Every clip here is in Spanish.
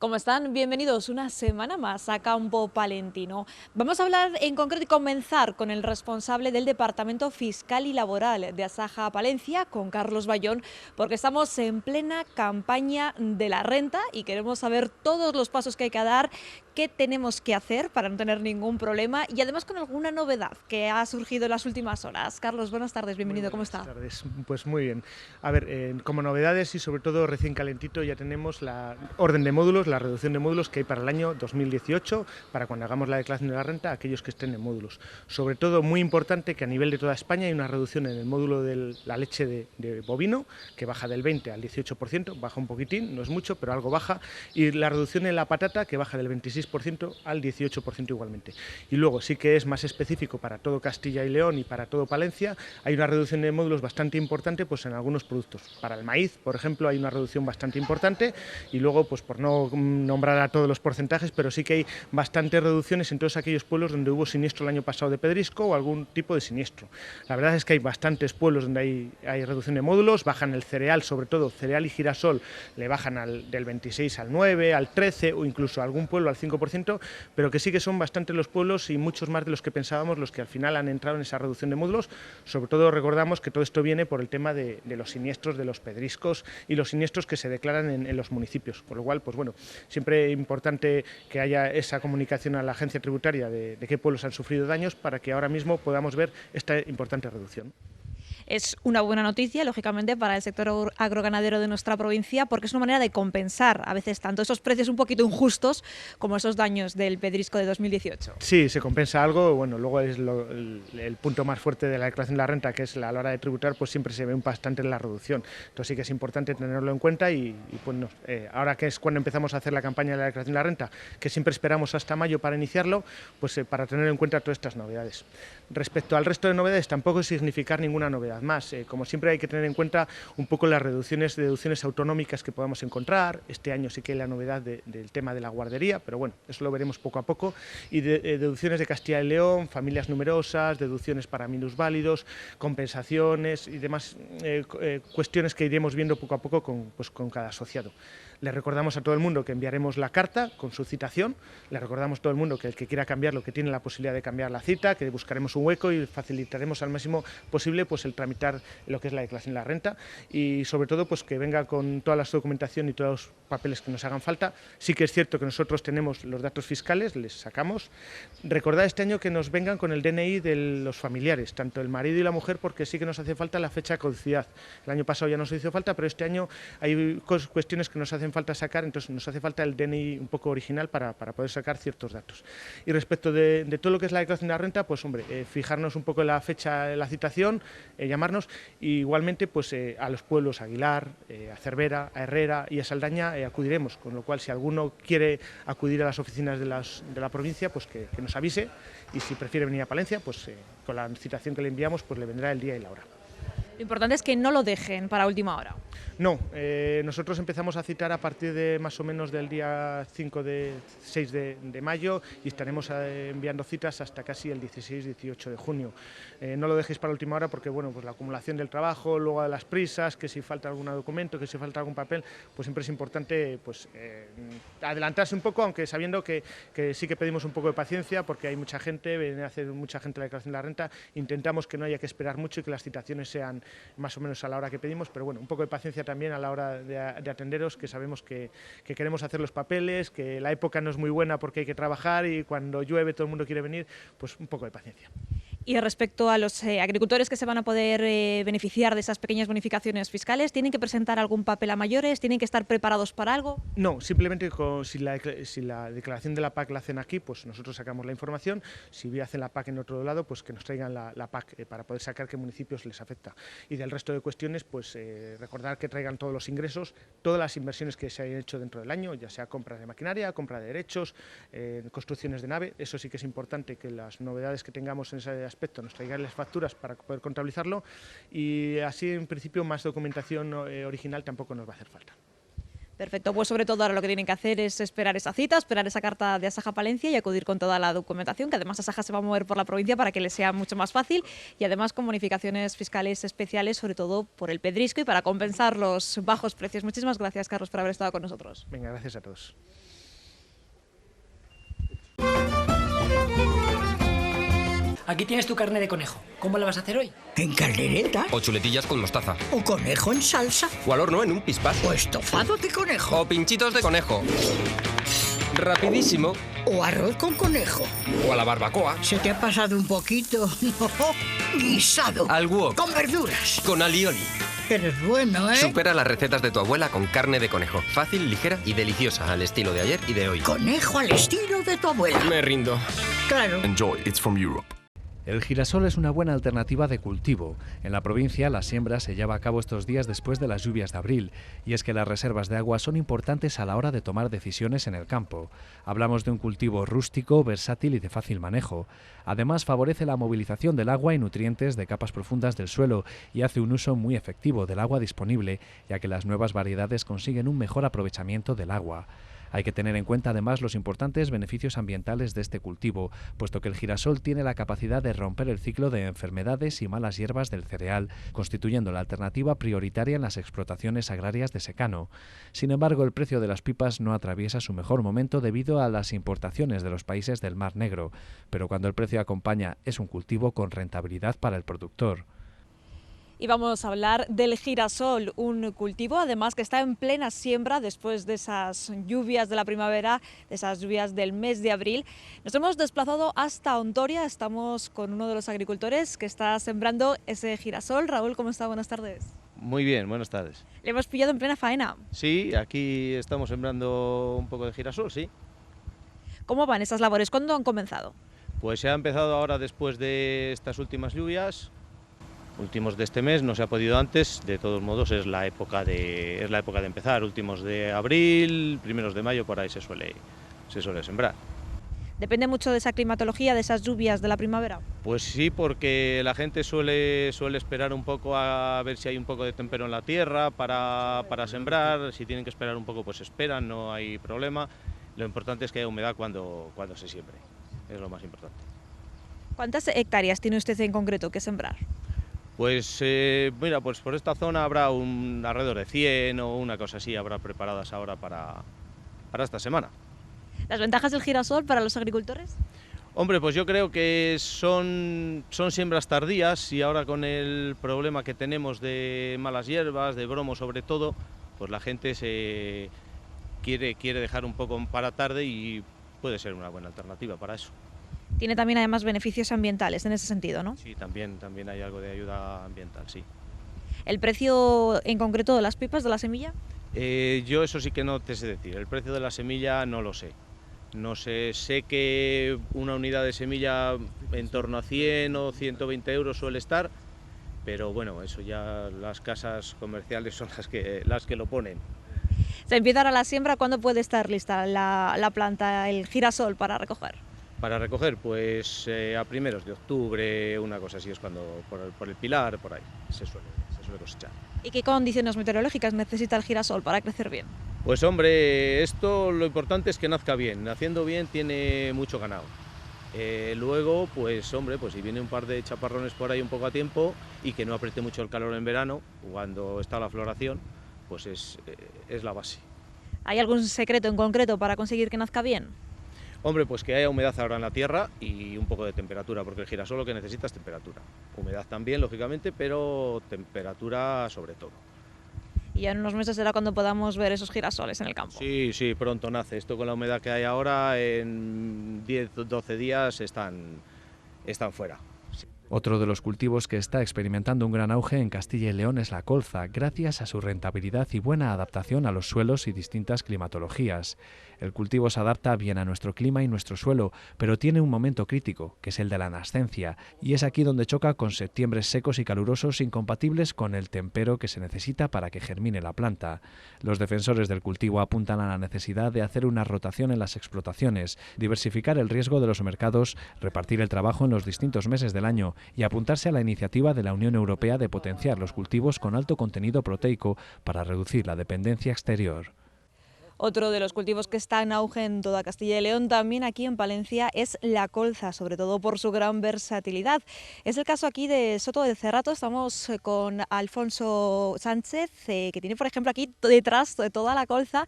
¿Cómo están? Bienvenidos una semana más a Campo Palentino. Vamos a hablar en concreto y comenzar con el responsable del Departamento Fiscal y Laboral de Asaja Palencia, con Carlos Bayón, porque estamos en plena campaña de la renta y queremos saber todos los pasos que hay que dar, qué tenemos que hacer para no tener ningún problema y además con alguna novedad que ha surgido en las últimas horas. Carlos, buenas tardes, bienvenido, ¿cómo está? Buenas tardes, pues muy bien. A ver, como novedades y sobre todo recién calentito ya tenemos la orden de módulos, la reducción de módulos que hay para el año 2018, para cuando hagamos la declaración de la renta, aquellos que estén en módulos. Sobre todo muy importante que a nivel de toda España hay una reducción en el módulo de la leche de bovino, que baja del 20 al 18%, baja un poquitín, no es mucho, pero algo baja, y la reducción en la patata, que baja del 26% al 18% igualmente. Y luego sí que es más específico para todo Castilla y León y para todo Palencia, hay una reducción de módulos bastante importante pues en algunos productos. Para el maíz, por ejemplo, hay una reducción bastante importante y luego, pues por no nombrar a todos los porcentajes, pero sí que hay bastantes reducciones en todos aquellos pueblos donde hubo siniestro el año pasado de pedrisco o algún tipo de siniestro. La verdad es que hay bastantes pueblos donde hay reducción de módulos, bajan el cereal, sobre todo cereal y girasol, le bajan del 26 al 9, al 13 o incluso algún pueblo al 5%, pero que sí que son bastantes los pueblos y muchos más de los que pensábamos los que al final han entrado en esa reducción de módulos. Sobre todo recordamos que todo esto viene por el tema de los siniestros de los pedriscos y los siniestros que se declaran en los municipios, con lo cual, pues bueno, siempre es importante que haya esa comunicación a la agencia tributaria de qué pueblos han sufrido daños para que ahora mismo podamos ver esta importante reducción. Es una buena noticia, lógicamente, para el sector agroganadero de nuestra provincia, porque es una manera de compensar a veces tanto esos precios un poquito injustos como esos daños del pedrisco de 2018. Sí, se compensa algo. Bueno, luego es el punto más fuerte de la declaración de la renta, que es a la hora de tributar, pues siempre se ve un bastante en la reducción. Entonces sí que es importante tenerlo en cuenta y pues no, ahora que es cuando empezamos a hacer la campaña de la declaración de la renta, que siempre esperamos hasta mayo para iniciarlo, pues para tener en cuenta todas estas novedades. Respecto al resto de novedades, tampoco significar ninguna novedad más. Como siempre hay que tener en cuenta un poco las deducciones autonómicas que podamos encontrar. Este año sí que hay la novedad del tema de la guardería, pero bueno, eso lo veremos poco a poco. Y deducciones de Castilla y León, familias numerosas, deducciones para minusválidos, compensaciones y demás cuestiones que iremos viendo poco a poco con cada asociado. Le recordamos a todo el mundo que enviaremos la carta con su citación, le recordamos a todo el mundo que el que quiera cambiarlo, que tiene la posibilidad de cambiar la cita, que buscaremos un hueco y facilitaremos al máximo posible pues el tramitar lo que es la declaración de la renta y sobre todo pues que venga con toda la documentación y todos los papeles que nos hagan falta. Sí que es cierto que nosotros tenemos los datos fiscales, les sacamos. Recordad este año que nos vengan con el DNI de los familiares, tanto el marido y la mujer, porque sí que nos hace falta la fecha de caducidad. El año pasado ya nos hizo falta, pero este año hay cuestiones que nos hacen falta sacar, entonces nos hace falta el DNI un poco original para poder sacar ciertos datos. Y respecto de todo lo que es la declaración de la renta, pues hombre, fijarnos un poco en la fecha de la citación, llamarnos, y igualmente pues a los pueblos, a Aguilar, a Cervera, a Herrera y a Saldaña acudiremos, con lo cual si alguno quiere acudir a las oficinas de la provincia, pues que nos avise, y si prefiere venir a Palencia, pues con la citación que le enviamos, pues le vendrá el día y la hora. Lo importante es que no lo dejen para última hora. No, nosotros empezamos a citar a partir de más o menos del día 6 de mayo y estaremos enviando citas hasta casi el 16-18 de junio. No lo dejéis para última hora porque bueno, pues la acumulación del trabajo, luego de las prisas, que si falta algún documento, que si falta algún papel, pues siempre es importante pues, adelantarse un poco, aunque sabiendo que sí que pedimos un poco de paciencia porque hay mucha gente, viene a hacer mucha gente la declaración de la renta, intentamos que no haya que esperar mucho y que las citaciones sean más o menos a la hora que pedimos, pero bueno, un poco de paciencia también a la hora de atenderos, que sabemos que queremos hacer los papeles, que la época no es muy buena porque hay que trabajar y cuando llueve todo el mundo quiere venir, pues un poco de paciencia. Y respecto a los agricultores que se van a poder beneficiar de esas pequeñas bonificaciones fiscales, ¿tienen que presentar algún papel a mayores? ¿Tienen que estar preparados para algo? No, simplemente si la declaración de la PAC la hacen aquí, pues nosotros sacamos la información. Si hacen la PAC en otro lado, pues que nos traigan la PAC para poder sacar qué municipios les afecta. Y del resto de cuestiones, pues recordar que traigan todos los ingresos, todas las inversiones que se hayan hecho dentro del año, ya sea compra de maquinaria, compra de derechos, construcciones de nave. Eso sí que es importante que las novedades que tengamos en ese aspecto nos traigan las facturas para poder contabilizarlo y así en principio más documentación original tampoco nos va a hacer falta. Perfecto, pues sobre todo ahora lo que tienen que hacer es esperar esa cita, esperar esa carta de Asaja Palencia y acudir con toda la documentación, que además Asaja se va a mover por la provincia para que les sea mucho más fácil y además con bonificaciones fiscales especiales, sobre todo por el pedrisco y para compensar los bajos precios. Muchísimas gracias, Carlos, por haber estado con nosotros. Venga, gracias a todos. Aquí tienes tu carne de conejo. ¿Cómo la vas a hacer hoy? ¿En caldereta? O chuletillas con mostaza. ¿O conejo en salsa? O al horno en un pispás. ¿O estofado de conejo? O pinchitos de conejo. Rapidísimo. ¿O arroz con conejo? O a la barbacoa. ¿Se te ha pasado un poquito? Guisado. Al wok. Con verduras. Con alioli. Eres bueno, ¿eh? Supera las recetas de tu abuela con carne de conejo. Fácil, ligera y deliciosa, al estilo de ayer y de hoy. Conejo al estilo de tu abuela. Me rindo. Claro. Enjoy, it's from Europe. El girasol es una buena alternativa de cultivo. En la provincia, la siembra se lleva a cabo estos días después de las lluvias de abril, y es que las reservas de agua son importantes a la hora de tomar decisiones en el campo. Hablamos de un cultivo rústico, versátil y de fácil manejo. Además, favorece la movilización del agua y nutrientes de capas profundas del suelo y hace un uso muy efectivo del agua disponible, ya que las nuevas variedades consiguen un mejor aprovechamiento del agua. Hay que tener en cuenta además los importantes beneficios ambientales de este cultivo, puesto que el girasol tiene la capacidad de romper el ciclo de enfermedades y malas hierbas del cereal, constituyendo la alternativa prioritaria en las explotaciones agrarias de secano. Sin embargo, el precio de las pipas no atraviesa su mejor momento debido a las importaciones de los países del Mar Negro, pero cuando el precio acompaña es un cultivo con rentabilidad para el productor. Y vamos a hablar del girasol, un cultivo además que está en plena siembra después de esas lluvias de la primavera, de esas lluvias del mes de abril. Nos hemos desplazado hasta Ontoria, estamos con uno de los agricultores que está sembrando ese girasol. Raúl, ¿cómo está? Buenas tardes. Muy bien, buenas tardes. Le hemos pillado en plena faena. Sí, aquí estamos sembrando un poco de girasol, sí. ¿Cómo van esas labores? ¿Cuándo han comenzado? Pues se ha empezado ahora después de estas últimas lluvias. Últimos de este mes, no se ha podido antes, de todos modos es la época de empezar, últimos de abril, primeros de mayo, por ahí se suele sembrar. ¿Depende mucho de esa climatología, de esas lluvias de la primavera? Pues sí, porque la gente suele esperar un poco a ver si hay un poco de tempero en la tierra para sembrar, si tienen que esperar un poco pues esperan, no hay problema. Lo importante es que haya humedad cuando se siembre, es lo más importante. ¿Cuántas hectáreas tiene usted en concreto que sembrar? Pues mira, pues por esta zona habrá alrededor de 100 o una cosa así, habrá preparadas ahora para esta semana. ¿Las ventajas del girasol para los agricultores? Hombre, pues yo creo que son siembras tardías y ahora con el problema que tenemos de malas hierbas, de bromo sobre todo, pues la gente se quiere dejar un poco para tarde y puede ser una buena alternativa para eso. Tiene también además beneficios ambientales en ese sentido, ¿no? Sí, también hay algo de ayuda ambiental, sí. ¿El precio en concreto de las pipas, de la semilla? Yo eso sí que no te sé decir, el precio de la semilla no lo sé. No sé, sé que una unidad de semilla en torno a 100 o 120 euros suele estar, pero bueno, eso ya las casas comerciales son las que lo ponen. Se empieza ahora la siembra, ¿cuándo puede estar lista la planta, el girasol para recoger? Para recoger, pues a primeros de octubre, una cosa así es cuando por el Pilar, por ahí, se suele cosechar. ¿Y qué condiciones meteorológicas necesita el girasol para crecer bien? Pues hombre, esto lo importante es que nazca bien, naciendo bien tiene mucho ganado. Luego, pues hombre, pues si viene un par de chaparrones por ahí un poco a tiempo y que no apriete mucho el calor en verano, cuando está la floración, pues es la base. ¿Hay algún secreto en concreto para conseguir que nazca bien? Hombre, pues que haya humedad ahora en la tierra y un poco de temperatura, porque el girasol lo que necesita es temperatura. Humedad también, lógicamente, pero temperatura sobre todo. Y ya en unos meses será cuando podamos ver esos girasoles en el campo. Sí, pronto nace. Esto con la humedad que hay ahora, en 10 o 12 días están fuera. Otro de los cultivos que está experimentando un gran auge en Castilla y León es la colza, gracias a su rentabilidad y buena adaptación a los suelos y distintas climatologías. El cultivo se adapta bien a nuestro clima y nuestro suelo, pero tiene un momento crítico, que es el de la nascencia, y es aquí donde choca con septiembres secos y calurosos incompatibles con el tempero que se necesita para que germine la planta. Los defensores del cultivo apuntan a la necesidad de hacer una rotación en las explotaciones, diversificar el riesgo de los mercados, repartir el trabajo en los distintos meses del año y apuntarse a la iniciativa de la Unión Europea de potenciar los cultivos con alto contenido proteico para reducir la dependencia exterior. Otro de los cultivos que está en auge en toda Castilla y León, también aquí en Palencia, es la colza, sobre todo por su gran versatilidad. Es el caso aquí de Soto de Cerrato. Estamos con Alfonso Sánchez, que tiene, por ejemplo, aquí detrás de toda la colza.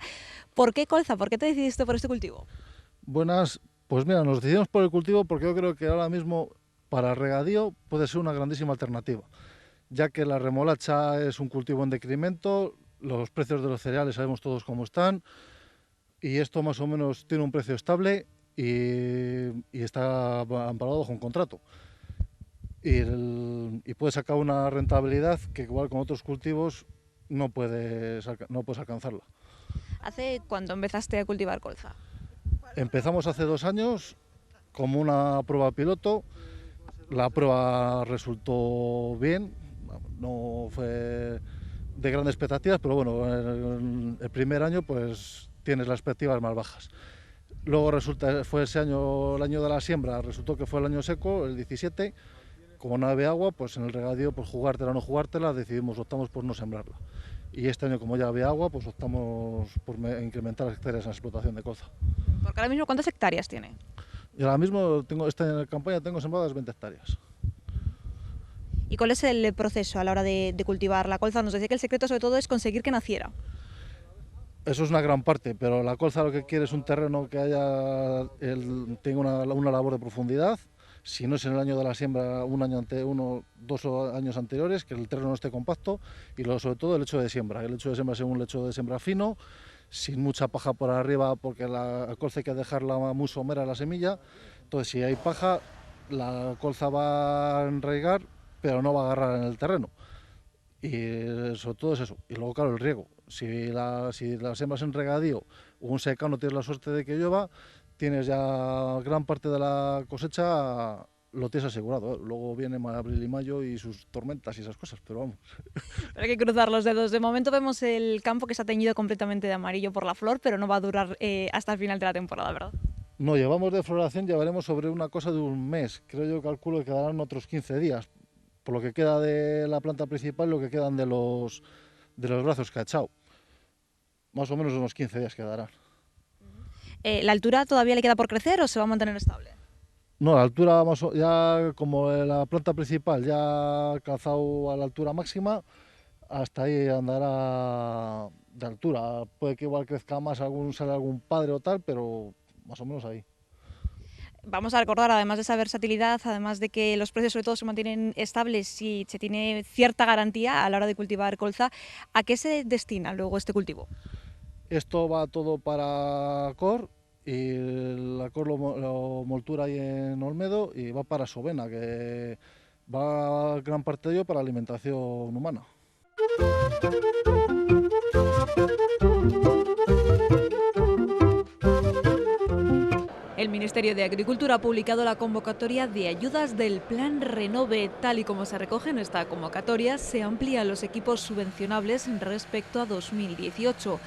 ¿Por qué colza? ¿Por qué te decidiste por este cultivo? Buenas, Pues mira, nos decidimos por el cultivo porque yo creo que ahora mismo para regadío puede ser una grandísima alternativa, ya que la remolacha es un cultivo en decremento, los precios de los cereales sabemos todos cómo están, y esto más o menos tiene un precio estable y está amparado bajo un contrato. Y puedes sacar una rentabilidad que igual con otros cultivos no puedes alcanzarla. ¿Hace cuánto empezaste a cultivar colza? Empezamos hace 2 años como una prueba piloto. La prueba resultó bien, no fue de grandes expectativas, pero bueno, el primer año pues tienes las expectativas más bajas. Luego fue ese año, el año de la siembra, resultó que fue el año seco, el 17, como no había agua, pues en el regadío, pues jugártela o no jugártela, optamos por no sembrarla. Y este año, como ya había agua, pues optamos por incrementar las hectáreas en la explotación de colza. Porque ahora mismo, ¿cuántas hectáreas tiene? Y ahora mismo, esta campaña tengo sembradas 20 hectáreas. ¿Y cuál es el proceso a la hora de cultivar la colza? Nos decía que el secreto sobre todo es conseguir que naciera. Eso es una gran parte, pero la colza lo que quiere es un terreno que tenga una labor de profundidad. Si no es en el año de la siembra, 2 años anteriores, que el terreno no esté compacto, y sobre todo el lecho de siembra. El lecho de siembra es un lecho de siembra fino, sin mucha paja por arriba, porque la colza hay que dejarla muy somera la semilla. Entonces, si hay paja, la colza va a enraigar, pero no va a agarrar en el terreno. Y sobre todo es eso. Y luego, claro, el riego. Si la siembras en regadío o un secano, tienes la suerte de que llueva, tienes ya gran parte de la cosecha, lo tienes asegurado. Luego viene abril y mayo y sus tormentas y esas cosas, pero vamos. Pero hay que cruzar los dedos. De momento vemos el campo que se ha teñido completamente de amarillo por la flor, pero no va a durar hasta el final de la temporada, ¿verdad? No, llevamos de floración, llevaremos sobre una cosa de un mes. Creo yo calculo que quedarán otros 15 días. Por lo que queda de la planta principal, lo que quedan de los brazos que ha echado. Más o menos unos 15 días quedarán. ¿La altura todavía le queda por crecer o se va a mantener estable? No, la altura, ya como la planta principal ya ha alcanzado a la altura máxima, hasta ahí andará de altura. Puede que igual crezca más, sale algún padre o tal, pero más o menos ahí. Vamos a recordar, además de esa versatilidad, además de que los precios sobre todo se mantienen estables y se tiene cierta garantía a la hora de cultivar colza, ¿a qué se destina luego este cultivo? Esto va todo para cor, y la cor lo moltura ahí en Olmedo, y va para Sovena, que va gran parte de ello para alimentación humana. El Ministerio de Agricultura ha publicado la convocatoria de ayudas del Plan Renove. Tal y como se recoge en esta convocatoria, se amplían los equipos subvencionables respecto a 2018.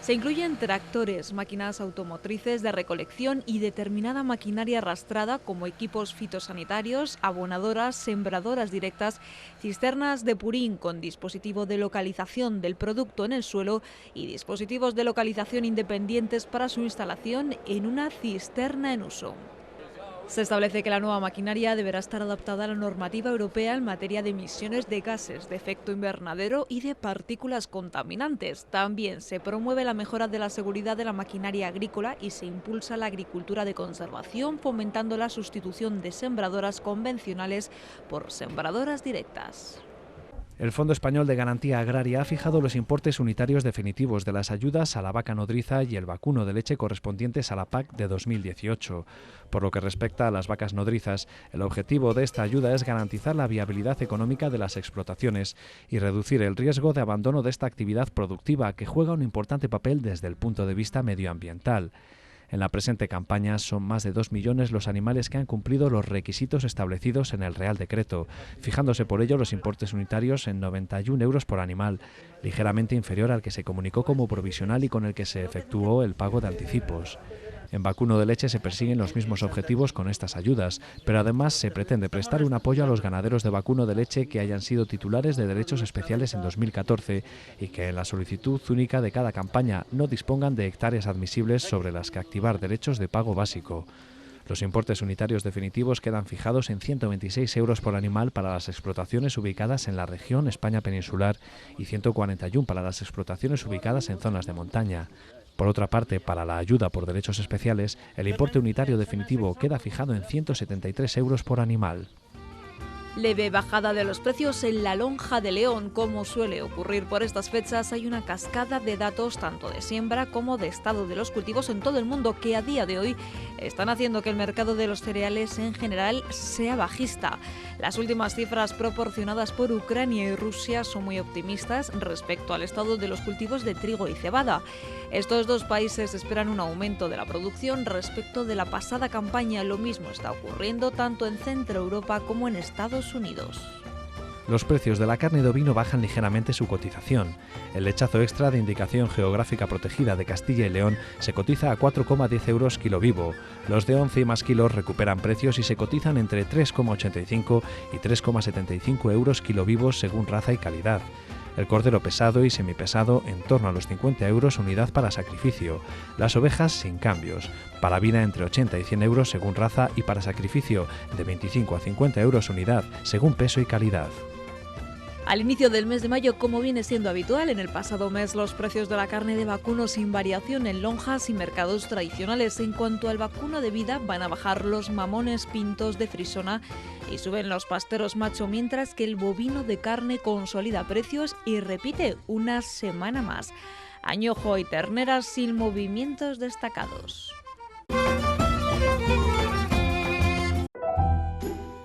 Se incluyen tractores, máquinas automotrices de recolección y determinada maquinaria arrastrada como equipos fitosanitarios, abonadoras, sembradoras directas, cisternas de purín con dispositivo de localización del producto en el suelo y dispositivos de localización independientes para su instalación en una cisterna en uso. Se establece que la nueva maquinaria deberá estar adaptada a la normativa europea en materia de emisiones de gases de efecto invernadero y de partículas contaminantes. También se promueve la mejora de la seguridad de la maquinaria agrícola y se impulsa la agricultura de conservación, fomentando la sustitución de sembradoras convencionales por sembradoras directas. El Fondo Español de Garantía Agraria ha fijado los importes unitarios definitivos de las ayudas a la vaca nodriza y el vacuno de leche correspondientes a la PAC de 2018. Por lo que respecta a las vacas nodrizas, el objetivo de esta ayuda es garantizar la viabilidad económica de las explotaciones y reducir el riesgo de abandono de esta actividad productiva, que juega un importante papel desde el punto de vista medioambiental. En la presente campaña son más de 2 millones los animales que han cumplido los requisitos establecidos en el Real Decreto, fijándose por ello los importes unitarios en 91 euros por animal, ligeramente inferior al que se comunicó como provisional y con el que se efectuó el pago de anticipos. En vacuno de leche se persiguen los mismos objetivos con estas ayudas, pero además se pretende prestar un apoyo a los ganaderos de vacuno de leche que hayan sido titulares de derechos especiales en 2014 y que en la solicitud única de cada campaña no dispongan de hectáreas admisibles sobre las que activar derechos de pago básico. Los importes unitarios definitivos quedan fijados en 126 euros por animal para las explotaciones ubicadas en la región España peninsular y 141 para las explotaciones ubicadas en zonas de montaña. Por otra parte, para la ayuda por derechos especiales, el importe unitario definitivo queda fijado en 173 euros por animal. Leve bajada de los precios en la lonja de León. Como suele ocurrir por estas fechas, hay una cascada de datos tanto de siembra como de estado de los cultivos en todo el mundo que a día de hoy están haciendo que el mercado de los cereales en general sea bajista. Las últimas cifras proporcionadas por Ucrania y Rusia son muy optimistas respecto al estado de los cultivos de trigo y cebada. Estos dos países esperan un aumento de la producción respecto de la pasada campaña. Lo mismo está ocurriendo tanto en Centro Europa como en Estados Unidos. Los precios de la carne de ovino bajan ligeramente su cotización. El lechazo extra de indicación geográfica protegida de Castilla y León se cotiza a 4,10 euros kilo vivo. Los de 11 y más kilos recuperan precios y se cotizan entre 3,85 y 3,75 euros kilo vivos según raza y calidad. El cordero pesado y semipesado en torno a los 50 euros unidad para sacrificio. Las ovejas sin cambios. Para vida entre 80 y 100 euros según raza y para sacrificio de 25 a 50 euros unidad según peso y calidad. Al inicio del mes de mayo, como viene siendo habitual, en el pasado mes los precios de la carne de vacuno sin variación en lonjas y mercados tradicionales. En cuanto al vacuno de vida, van a bajar los mamones pintos de Frisona y suben los pasteros macho, mientras que el bovino de carne consolida precios y repite una semana más. Añojo y terneras sin movimientos destacados.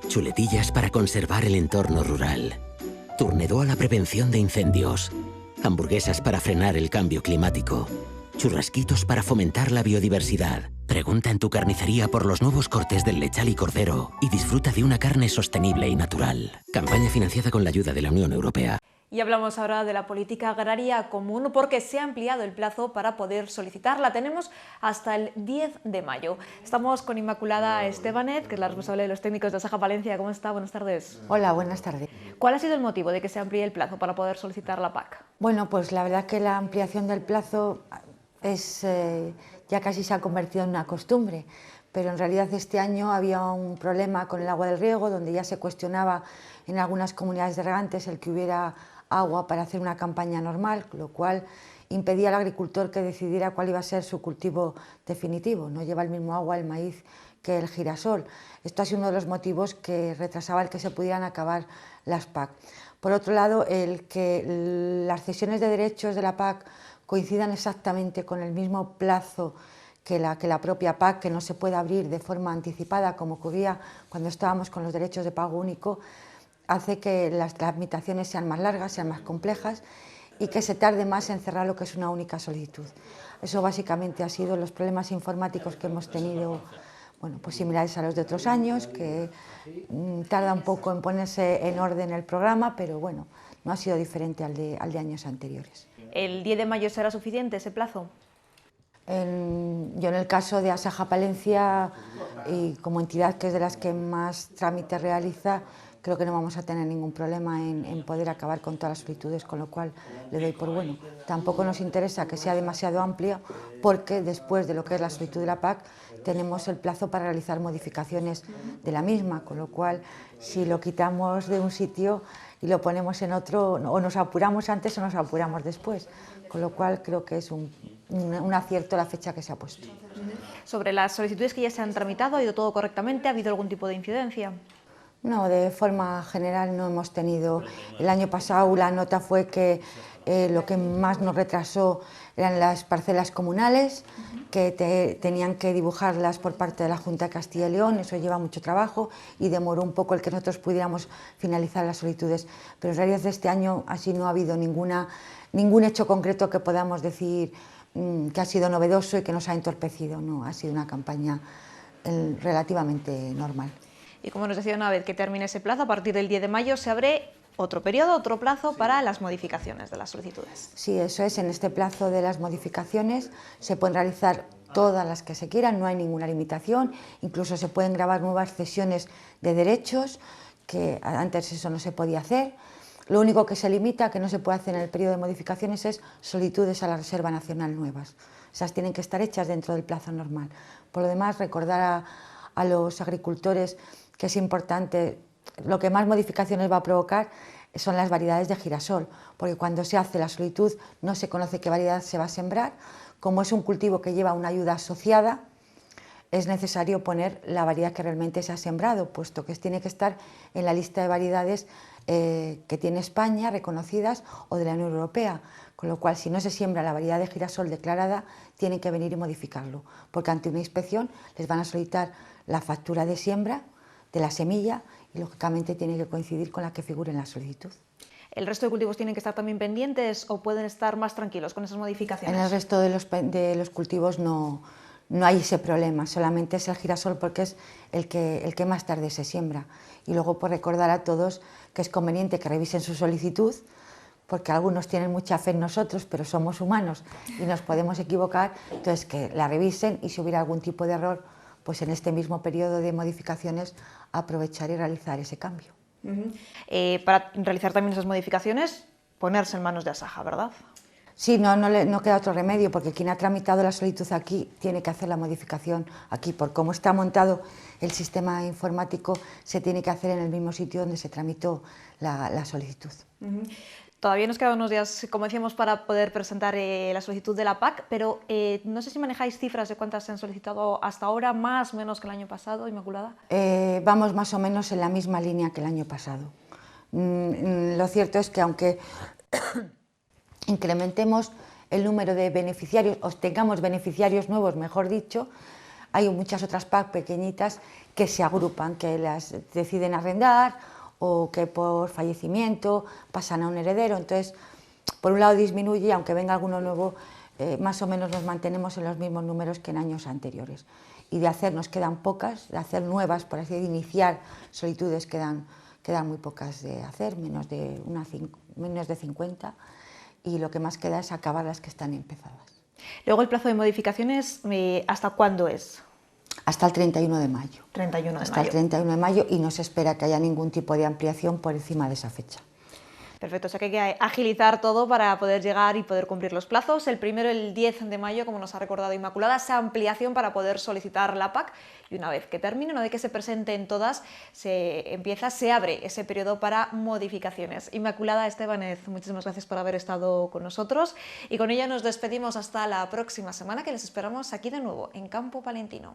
Chuletillas para conservar el entorno rural. Tournedo a la prevención de incendios. Hamburguesas para frenar el cambio climático. Churrasquitos para fomentar la biodiversidad. Pregunta en tu carnicería por los nuevos cortes del lechal y cordero y disfruta de una carne sostenible y natural. Campaña financiada con la ayuda de la Unión Europea. Y hablamos ahora de la política agraria común porque se ha ampliado el plazo para poder solicitarla. Tenemos hasta el 10 de mayo. Estamos con Inmaculada Estebanet, que es la responsable de los técnicos de Asaja Palencia. ¿Cómo está? Buenas tardes. Hola, buenas tardes. ¿Cuál ha sido el motivo de que se amplíe el plazo para poder solicitar la PAC? Bueno, pues la verdad que la ampliación del plazo es ya casi se ha convertido en una costumbre, pero en realidad este año había un problema con el agua del riego, donde ya se cuestionaba en algunas comunidades de regantes el que hubiera agua para hacer una campaña normal, lo cual impedía al agricultor que decidiera cuál iba a ser su cultivo definitivo. No lleva el mismo agua el maíz que el girasol. Esto ha sido uno de los motivos que retrasaba el que se pudieran acabar las PAC. Por otro lado, el que las cesiones de derechos de la PAC coincidan exactamente con el mismo plazo que la propia PAC, que no se puede abrir de forma anticipada, como ocurría cuando estábamos con los derechos de pago único, hace que las tramitaciones sean más largas, sean más complejas y que se tarde más en cerrar lo que es una única solicitud. Eso básicamente ha sido los problemas informáticos que hemos tenido, bueno, pues similares a los de otros años, que tarda un poco en ponerse en orden el programa, pero bueno, no ha sido diferente al de años anteriores. ¿El 10 de mayo será suficiente ese plazo? Yo en el caso de Asaja Palencia, y como entidad que es de las que más trámites realiza, creo que no vamos a tener ningún problema en poder acabar con todas las solicitudes, con lo cual le doy por bueno. Tampoco nos interesa que sea demasiado amplio, porque después de lo que es la solicitud de la PAC tenemos el plazo para realizar modificaciones de la misma, con lo cual si lo quitamos de un sitio y lo ponemos en otro, o nos apuramos antes o nos apuramos después, con lo cual creo que es un acierto la fecha que se ha puesto. Sobre las solicitudes que ya se han tramitado, ¿ha ido todo correctamente? ¿Ha habido algún tipo de incidencia? No, de forma general no hemos tenido. El año pasado la nota fue que lo que más nos retrasó eran las parcelas comunales, que tenían que dibujarlas por parte de la Junta de Castilla y León. Eso lleva mucho trabajo y demoró un poco el que nosotros pudiéramos finalizar las solicitudes. Pero en realidad este año así no ha habido ningún hecho concreto que podamos decir que ha sido novedoso y que nos ha entorpecido. No, ha sido una campaña relativamente normal. Y como nos decía, una vez que termine ese plazo, a partir del 10 de mayo se abre otro periodo, otro plazo para las modificaciones de las solicitudes. Sí, eso es. En este plazo de las modificaciones se pueden realizar todas las que se quieran, no hay ninguna limitación. Incluso se pueden grabar nuevas cesiones de derechos, que antes eso no se podía hacer. Lo único que se limita, que no se puede hacer en el periodo de modificaciones, es solicitudes a la Reserva Nacional nuevas. Esas tienen que estar hechas dentro del plazo normal. Por lo demás, recordar a los agricultores que es importante, lo que más modificaciones va a provocar son las variedades de girasol, porque cuando se hace la solicitud no se conoce qué variedad se va a sembrar, como es un cultivo que lleva una ayuda asociada, es necesario poner la variedad que realmente se ha sembrado, puesto que tiene que estar en la lista de variedades que tiene España, reconocidas, o de la Unión Europea, con lo cual si no se siembra la variedad de girasol declarada, tienen que venir y modificarlo, porque ante una inspección les van a solicitar la factura de siembra de la semilla y lógicamente tiene que coincidir con la que figure en la solicitud. ¿El resto de cultivos tienen que estar también pendientes o pueden estar más tranquilos con esas modificaciones? En el resto de los cultivos no hay ese problema, solamente es el girasol porque es el que más tarde se siembra. Y luego por recordar a todos que es conveniente que revisen su solicitud, porque algunos tienen mucha fe en nosotros, pero somos humanos y nos podemos equivocar, entonces que la revisen y si hubiera algún tipo de error, pues en este mismo periodo de modificaciones aprovechar y realizar ese cambio. Para realizar también esas modificaciones, ponerse en manos de Asaja, ¿verdad? Sí, no queda otro remedio, porque quien ha tramitado la solicitud aquí tiene que hacer la modificación aquí. Por cómo está montado el sistema informático, se tiene que hacer en el mismo sitio donde se tramitó la solicitud. Todavía nos quedan unos días, como decíamos, para poder presentar la solicitud de la PAC, pero no sé si manejáis cifras de cuántas se han solicitado hasta ahora, más o menos que el año pasado, Inmaculada. Vamos más o menos en la misma línea que el año pasado. Lo cierto es que aunque incrementemos el número de beneficiarios, o tengamos beneficiarios nuevos, mejor dicho, hay muchas otras PAC pequeñitas que se agrupan, que las deciden arrendar o que por fallecimiento pasan a un heredero. Entonces, por un lado disminuye, aunque venga alguno nuevo, más o menos nos mantenemos en los mismos números que en años anteriores. Y de hacer nos quedan pocas, de hacer nuevas, por así decir, de iniciar solicitudes quedan muy pocas de hacer, menos de 50, y lo que más queda es acabar las que están empezadas. Luego el plazo de modificaciones, ¿hasta cuándo es? Hasta el 31 de mayo. 31 de Hasta mayo. el 31 de mayo y no se espera que haya ningún tipo de ampliación por encima de esa fecha. Perfecto, o sea que hay que agilizar todo para poder llegar y poder cumplir los plazos. El primero, el 10 de mayo, como nos ha recordado Inmaculada, esa ampliación para poder solicitar la PAC, y una vez que termine, una vez que se presenten todas, se abre ese periodo para modificaciones. Inmaculada Estebanez, muchísimas gracias por haber estado con nosotros y con ella nos despedimos hasta la próxima semana, que les esperamos aquí de nuevo en Campo Palentino.